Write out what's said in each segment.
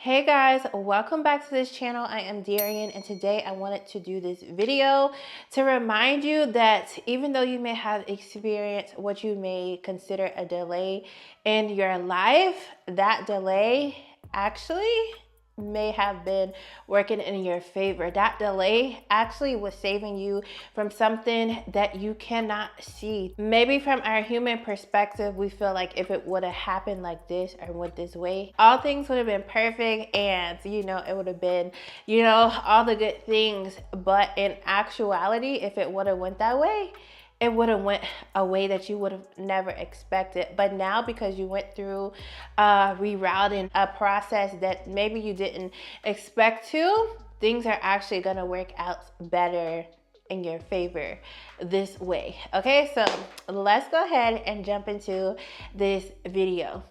Hey guys, welcome back to this channel. I am Darian, and today I wanted to do this video to remind you that even though you may have experienced what you may consider a delay in your life, that delay actually may have been working in your favor. That delay actually was saving you from something that you cannot see. Maybe from our human perspective, we feel like if it would have happened like this or went this way, all things would have been perfect and it would have been all the good things. But in actuality, if it would have went that way, it would have went a way that you would have never expected. But now, because you went through rerouting, a process that maybe you didn't expect to, things are actually gonna work out better in your favor this way. Okay, so let's go ahead and jump into this video.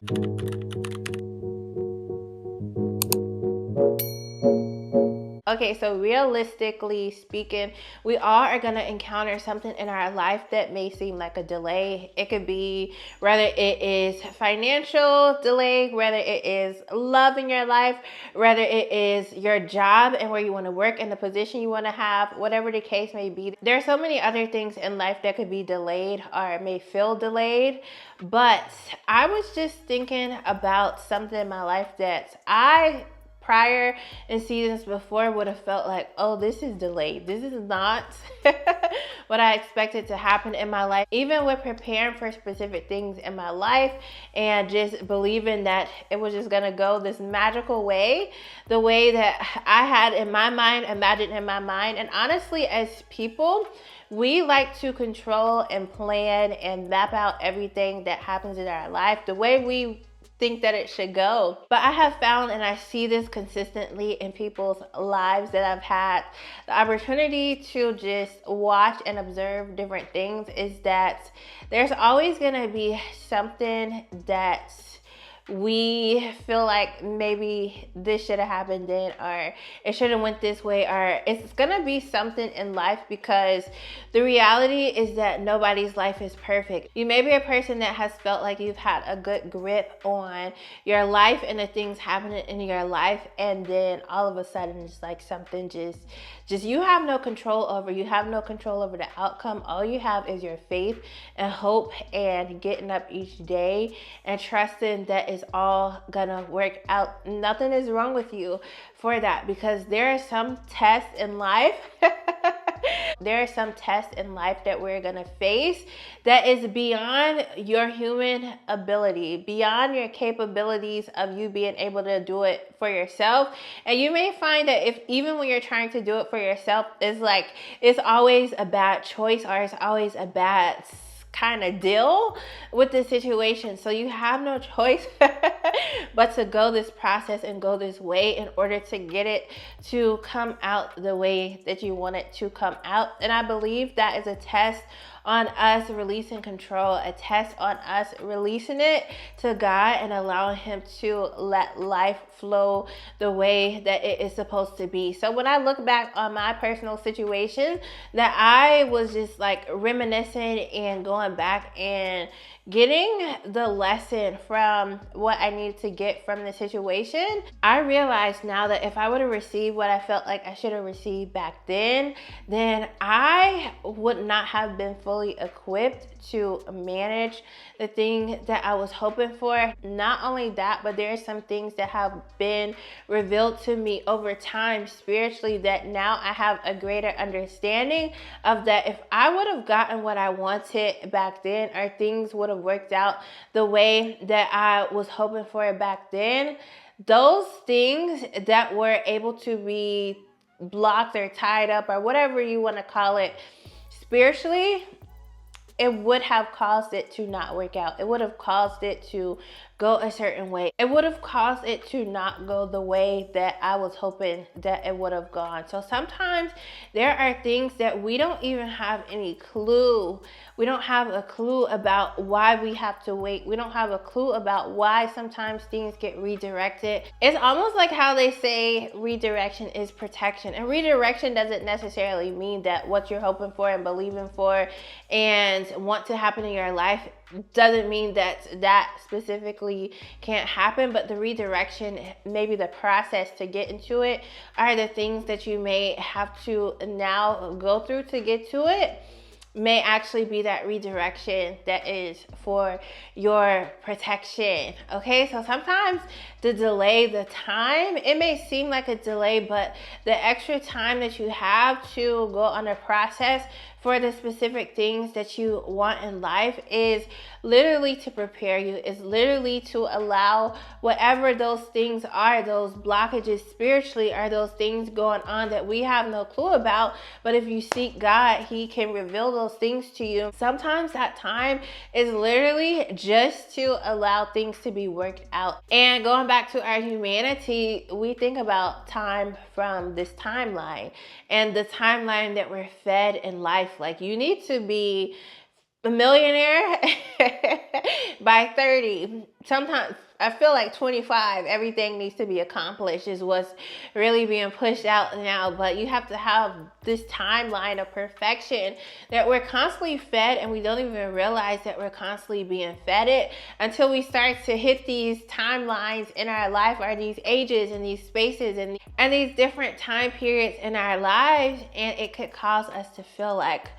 Okay, so realistically speaking, we all are going to encounter something in our life that may seem like a delay. It could be whether it is financial delay, whether it is love in your life, whether it is your job and where you want to work and the position you want to have, whatever the case may be. There are so many other things in life that could be delayed or may feel delayed. But I was just thinking about something in my life that prior in seasons before would have felt like, oh, this is delayed. This is not what I expected to happen in my life. Even with preparing for specific things in my life and just believing that it was just gonna go this magical way, the way that I had in my mind, imagined in my mind. And honestly, as people, we like to control and plan and map out everything that happens in our life the way we think that it should go. But I have found, and I see this consistently in people's lives that I've had the opportunity to just watch and observe different things, is that there's always gonna be something that we feel like maybe this should have happened then, or it should have went this way, or it's gonna be something in life, because the reality is that nobody's life is perfect. You may be a person that has felt like you've had a good grip on your life and the things happening in your life, and then all of a sudden it's like something just you have no control over. You have no control over the outcome. All you have is your faith and hope and getting up each day and trusting that it's all gonna work out. Nothing is wrong with you for that, because there are some tests in life there are some tests in life that we're gonna face that is beyond your human ability, beyond your capabilities of you being able to do it for yourself. And you may find that if even when you're trying to do it for yourself, it's always a bad choice, or it's always a bad kind of deal with the situation. So you have no choice but to go this process and go this way in order to get it to come out the way that you want it to come out. And I believe that is a test on us releasing control, a test on us releasing it to God and allowing Him to let life flow the way that it is supposed to be. So when I look back on my personal situation, that I was just like reminiscing and going back and getting the lesson from what I needed to get from the situation, I realized now that if I would have received what I felt like I should have received back then I would not have been fully equipped to manage the thing that I was hoping for. Not only that, but there are some things that have been revealed to me over time spiritually that now I have a greater understanding of, that if I would have gotten what I wanted back then, or things would have worked out the way that I was hoping for it back then, those things that were able to be blocked or tied up or whatever you want to call it spiritually, it would have caused it to not work out. It would have caused it to go a certain way. It would have caused it to not go the way that I was hoping that it would have gone. So sometimes there are things that we don't even have any clue. We don't have a clue about why we have to wait. We don't have a clue about why sometimes things get redirected. It's almost like how they say redirection is protection. And redirection doesn't necessarily mean that what you're hoping for and believing for and want to happen in your life doesn't mean that specifically can't happen, but the redirection, maybe the process to get into it, are the things that you may have to now go through to get to it, may actually be that redirection that is for your protection. Okay, so sometimes the delay, the time, it may seem like a delay, but the extra time that you have to go on a process for the specific things that you want in life is literally to prepare you, is literally to allow whatever those things are, those blockages spiritually, are those things going on that we have no clue about. But if you seek God, He can reveal those things to you. Sometimes that time is literally just to allow things to be worked out. And going back to our humanity, we think about time from this timeline, and the timeline that we're fed in life. Like, you need to be a millionaire by 30. Sometimes I feel like 25, everything needs to be accomplished, is what's really being pushed out now. But you have to have this timeline of perfection that we're constantly fed, and we don't even realize that we're constantly being fed it until we start to hit these timelines in our life, or these ages and these spaces and these different time periods in our lives, and it could cause us to feel like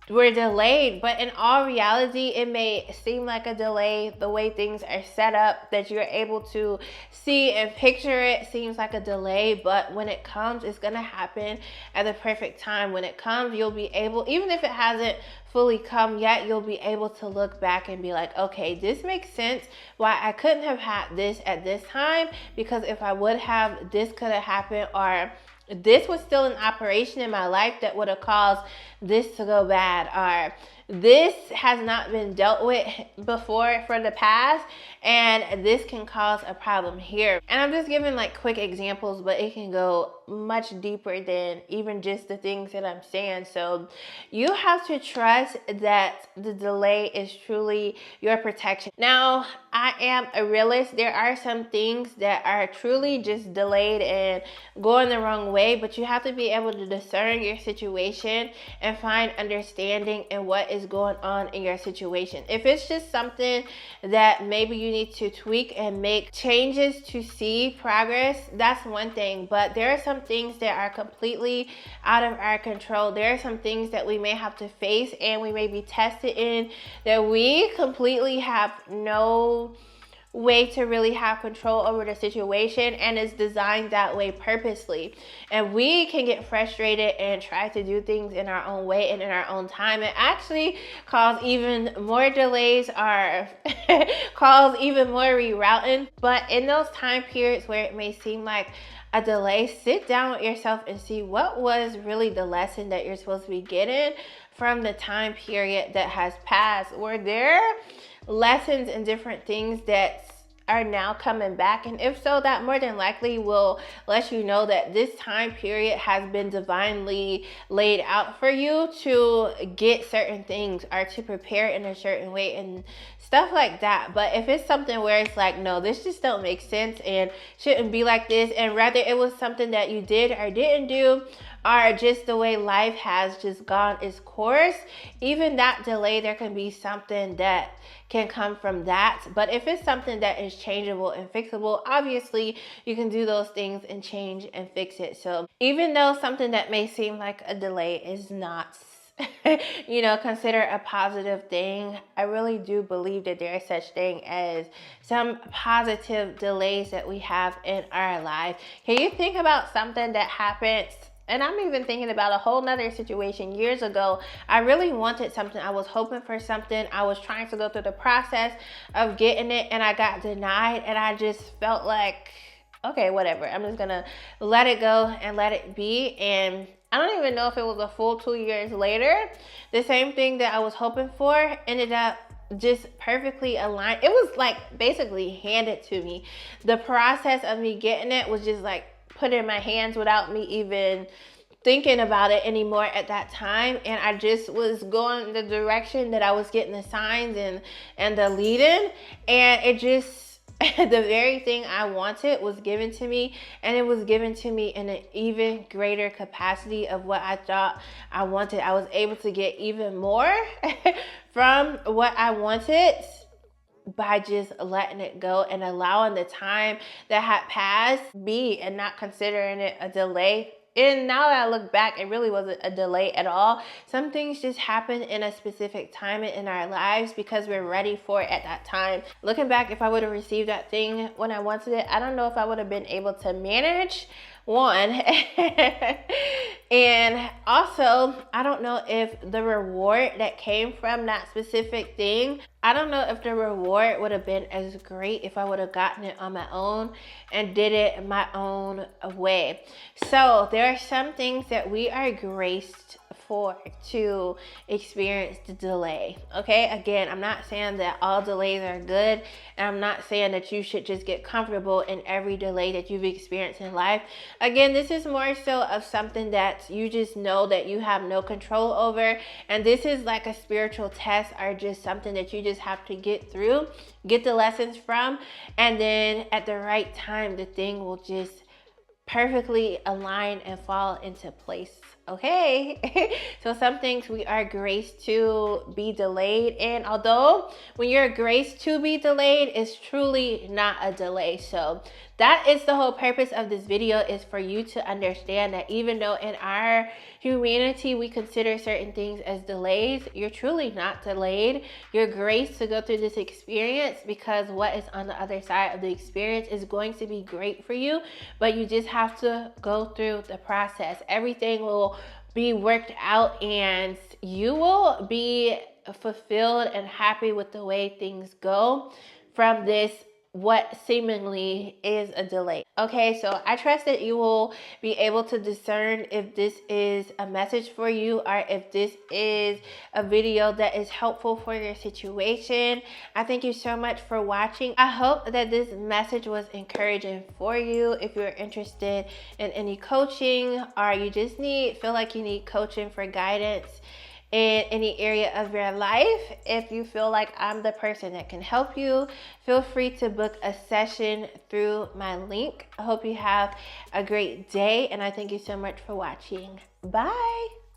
we're delayed. But in all reality, it may seem like a delay. The way things are set up, that you're able to see and picture, it seems like a delay, but when it comes, it's gonna happen at the perfect time. When it comes, you'll be able, even if it hasn't fully come yet, you'll be able to look back and be like, okay, this makes sense why I couldn't have had this at this time, because if I would have, this could have happened, or this was still an operation in my life that would have caused this to go bad, or this has not been dealt with before for the past, and this can cause a problem here. And I'm just giving like quick examples, but it can go much deeper than even just the things that I'm saying. So you have to trust that the delay is truly your protection. Now, I am a realist. There are some things that are truly just delayed and going the wrong way, but you have to be able to discern your situation and find understanding in what is going on in your situation. If it's just something that maybe you need to tweak and make changes to see progress, that's one thing. But there are some things that are completely out of our control. There are some things that we may have to face and we may be tested in, that we completely have no way to really have control over the situation, and it's designed that way purposely. And we can get frustrated and try to do things in our own way and in our own time, and actually cause even more delays, or cause even more rerouting. But in those time periods where it may seem like a delay, sit down with yourself and see what was really the lesson that you're supposed to be getting from the time period that has passed. Were there lessons and different things that are now coming back? And if so, that more than likely will let you know that this time period has been divinely laid out for you to get certain things, or to prepare in a certain way and stuff like that. But if it's something where it's like, no, this just don't make sense and shouldn't be like this, and rather it was something that you did or didn't do, or just the way life has just gone its course, even that delay, there can be something that can come from that. But if it's something that is changeable and fixable, obviously you can do those things and change and fix it. So even though something that may seem like a delay is not consider a positive thing, I really do believe that there is such thing as some positive delays that we have in our life. Can you think about something that happened? And I'm even thinking about a whole nother situation years ago. I really wanted something. I was hoping for something. I was trying to go through the process of getting it, and I got denied. And I just felt like, okay, whatever. I'm just going to let it go and let it be. And I don't even know if it was a full 2 years later, the same thing that I was hoping for ended up just perfectly aligned. It was like basically handed to me. The process of me getting it was just like put in my hands without me even thinking about it anymore at that time. And I just was going the direction that I was getting the signs and the leading, and it just the very thing I wanted was given to me, and it was given to me in an even greater capacity of what I thought I wanted. I was able to get even more from what I wanted by just letting it go and allowing the time that had passed be, and not considering it a delay. And now that I look back, it really wasn't a delay at all. Some things just happen in a specific time in our lives because we're ready for it at that time. Looking back, if I would have received that thing when I wanted it, I don't know if I would have been able to manage one. And also, I don't know if the reward that came from that specific thing, I don't know if the reward would have been as great if I would have gotten it on my own and did it my own way. So there are some things that we are graced for to experience the delay. Okay, again, I'm not saying that all delays are good, and I'm not saying that you should just get comfortable in every delay that you've experienced in life. Again, this is more so of something that you just know that you have no control over, and this is like a spiritual test, or just something that you just have to get through, get the lessons from, and then at the right time the thing will just perfectly align and fall into place. Okay. So some things we are graced to be delayed, and although when you're graced to be delayed, it's truly not a delay. So that is the whole purpose of this video, is for you to understand that even though in our humanity we consider certain things as delays, you're truly not delayed. You're graced to go through this experience, because what is on the other side of the experience is going to be great for you, but you just have to go through the process. Everything will be worked out, and you will be fulfilled and happy with the way things go from this, what seemingly is a delay. Okay, so I trust that you will be able to discern if this is a message for you, or if this is a video that is helpful for your situation. I thank you so much for watching. I hope that this message was encouraging for you. If you're interested in any coaching, or you just feel like you need coaching for guidance in any area of your life, if you feel like I'm the person that can help you, feel free to book a session through my link. I hope you have a great day, and I thank you so much for watching. Bye.